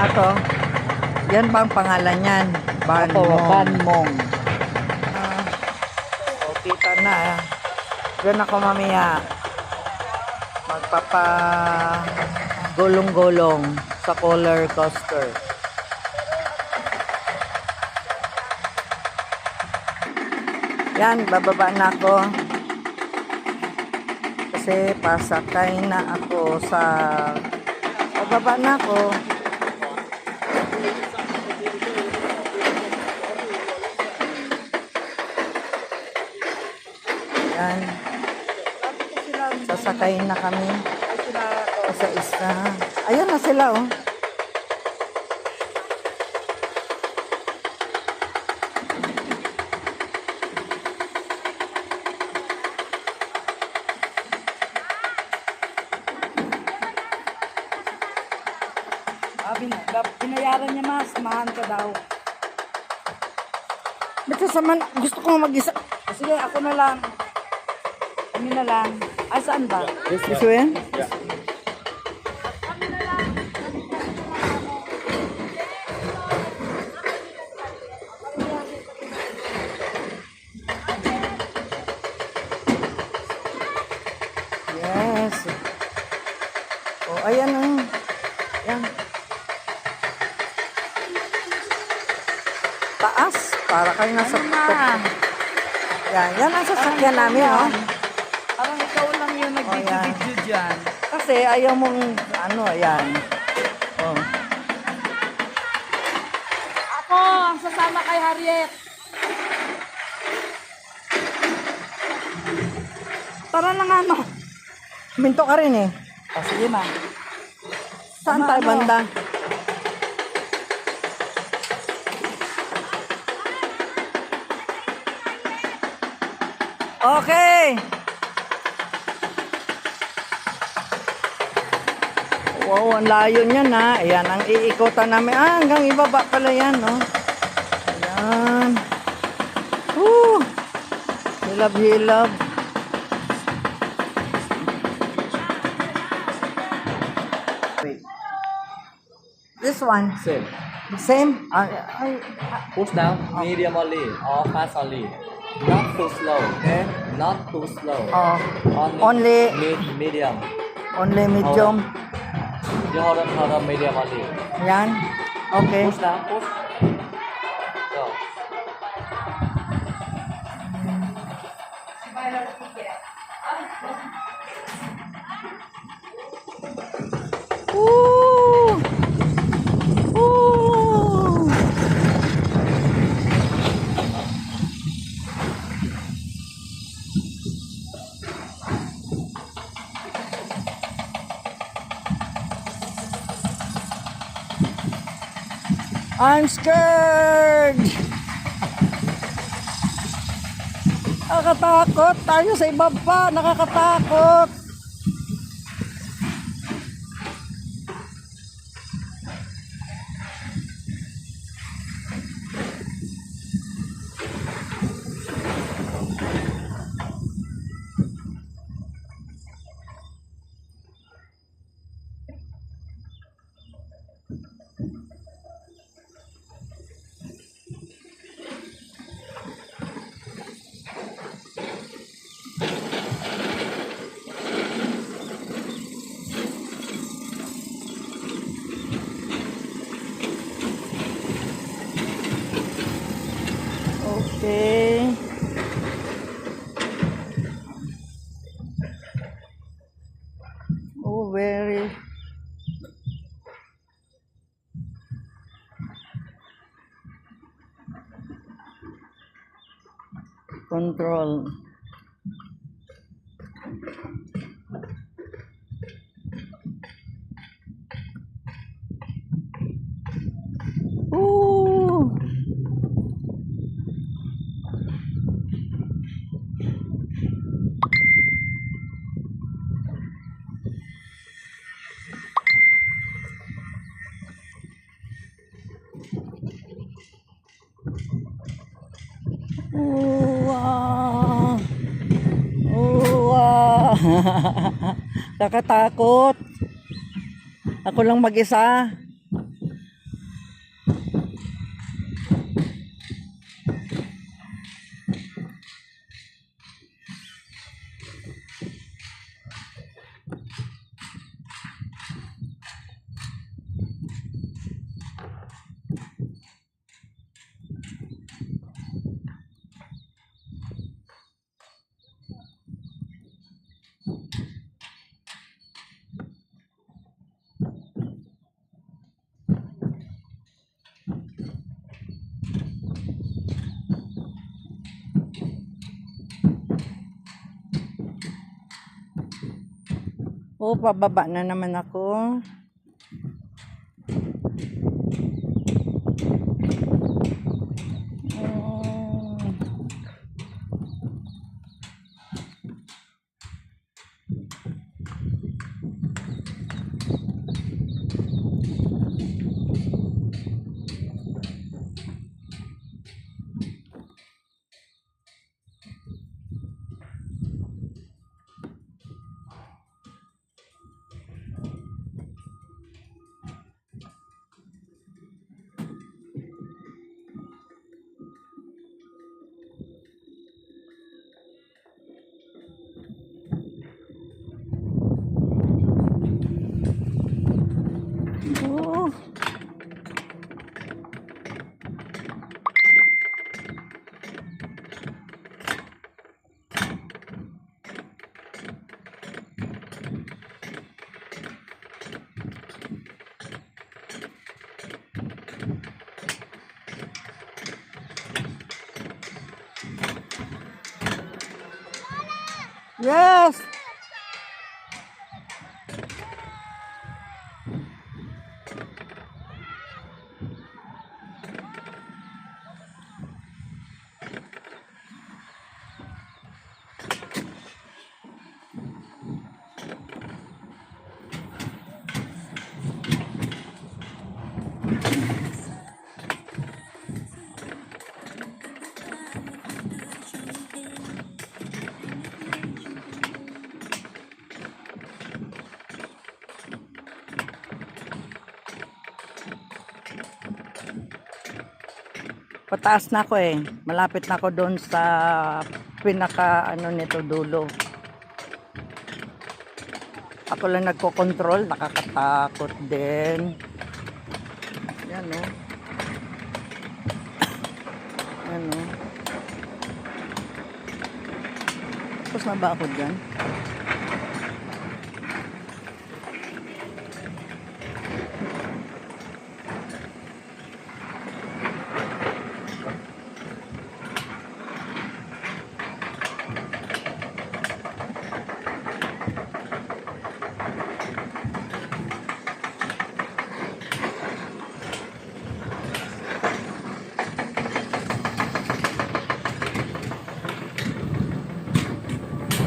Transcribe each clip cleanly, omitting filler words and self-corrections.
Ato, yan bang pangalan yan? Banmong. Kita na. Doon ako mamaya. Magpapa gulong-gulong sa roller coaster. Yan, bababa na ako. Kasi pasakay na ako sa... Bababa na ako. Yan. Sasakayin na kami. Isa-isa. Ayun na sila, oh. Binayaran niya mas, mahan ka daw. Ba't saman, gusto ko mag-isa. Sige, ako na lang. Kami na lang. Ay, saan ba? Gusto yan? Yes. Oh, ayan ang. Yan. Taas. Para kayo nasa Yan. Yan ang sasakyan namin, oh. Parang ikaw lang yung nag-video dyan. Kasi ayaw mong, ano, yan. Oh. Ako, ang sasama kay Harriet. Tara na nga, no. Minto ka rin, eh. O, sige ma. Saan tayo banda? Okay. Wow, ang layo niyan, ha. Ayan, ang iikutan namin. Hanggang ibaba pala yan, no. Ayan. Hilab-hilab. Wait. This one. Same. Same? Push down, medium only, or fast only. Not too slow, okay? Not too slow. Only medium. only medium. You hold on, medium only. Yan. Okay. Push down, push. Go. Ooh. Ooh. I'm scared. Nakakatakot. Tayo sa ibaba. Nakakatakot. Okay. Oh, very. Control. Ooh. Wow. Wow. Nakatakot. Ako lang mag-isa. Oh, pababa na naman ako. Oh. Oh. Yes. Pataas na ako eh. Malapit na ako doon sa pinaka ano nito dulo. Ako lang nagko-control, nakakatakot din. Yan oh. Yan oh. Tapos na ba ako dyan?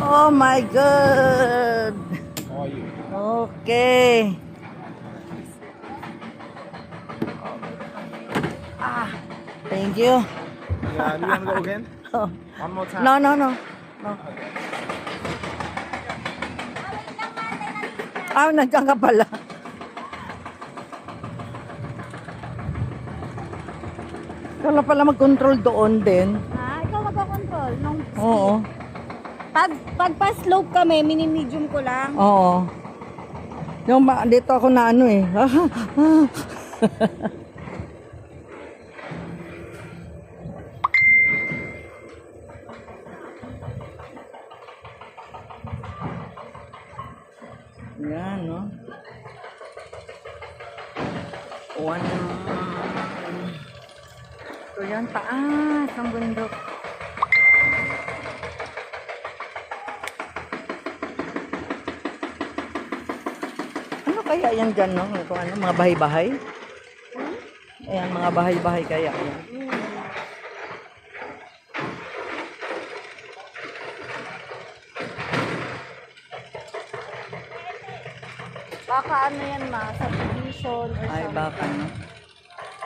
Oh my God! How are you? Okay. Thank you. Yeah, you wanna go again? Oh. One more time. No. Nandiyan ka pala. Wala pala mag-control doon din. Ikaw magko-control nung speed. Oo. Pag pa-slope kami, mini-medium ko lang. Oo. Dito ako na ano eh. Yan, no? Ito yan, taas ang bundok. Ano kaya yan dyan, no? Kung ano, mga bahay-bahay? Ayan, mga bahay-bahay kaya yan. Baka ano yan ma, subdivision or Ay, something. baka, no?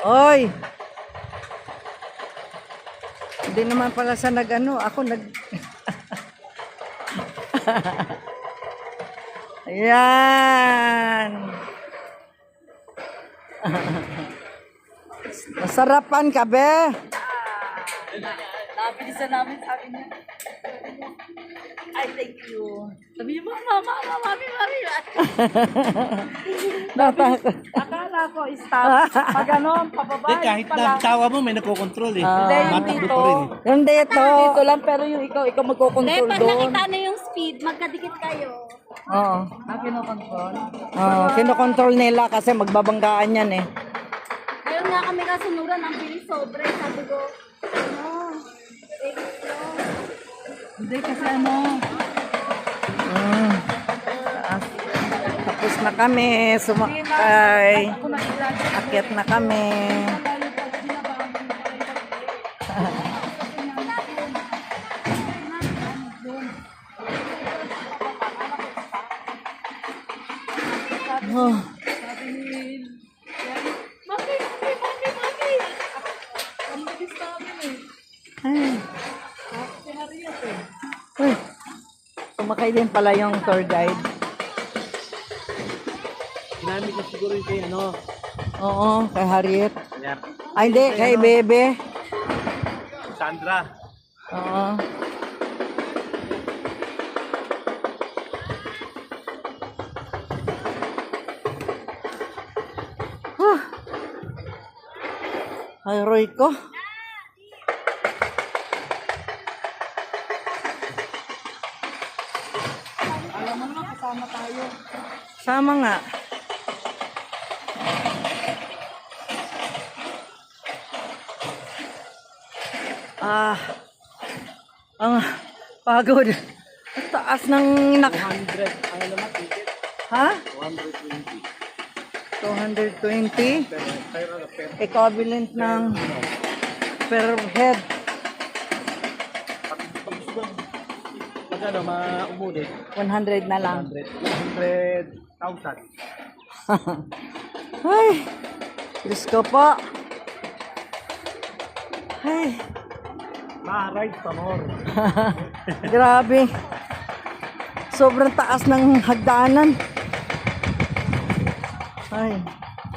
Oy! Hindi naman pala sa nag-ano. Ako nag... Ayan! Masarapan ka, be? Napilisan namin, sabi niya. I thank you. Sabi niya, mami. Natakot. Akala ko, stop. Pag ano, pababa. Hindi, kahit na bitawa mo, may nagkocontrol eh. Hindi, yung Matakbo dito. pa rin eh. Yung dito. Dito lang, pero yung ikaw Hindi, magkocontrol pag doon. nakita na yung speed, magkadikit kayo. Oo. Kinocontrol. Oo, kinokontrol nila kasi magbabanggaan yan eh. Ayun nga kami kasunuran, ang bilis sobre. Sabi ko, ano, Hindi, kasi ano, Mm. Taas. Tapos na kami, sumakay. Akyat na kami. Oh. Ay. Uy. Sumakay din pala yung tour guide. Ginamit na siguro yung kay ano. Oo, kay Harriet. Yan. Ay, hindi, kay Bebe. Sandra. Oo. Huh. Ay, Roy ko. Sama nga. Ang pagod. Ang taas ng 100. Ang naman ticket. Ha? 120. 220? Pero per Equivalent ng per head. magkano maumuli? 100 na lang. 100,000. Ay, Diyos ko po. Ay, Ma-ride pa more. grabe. Sobrang taas ng hagdanan. Ay.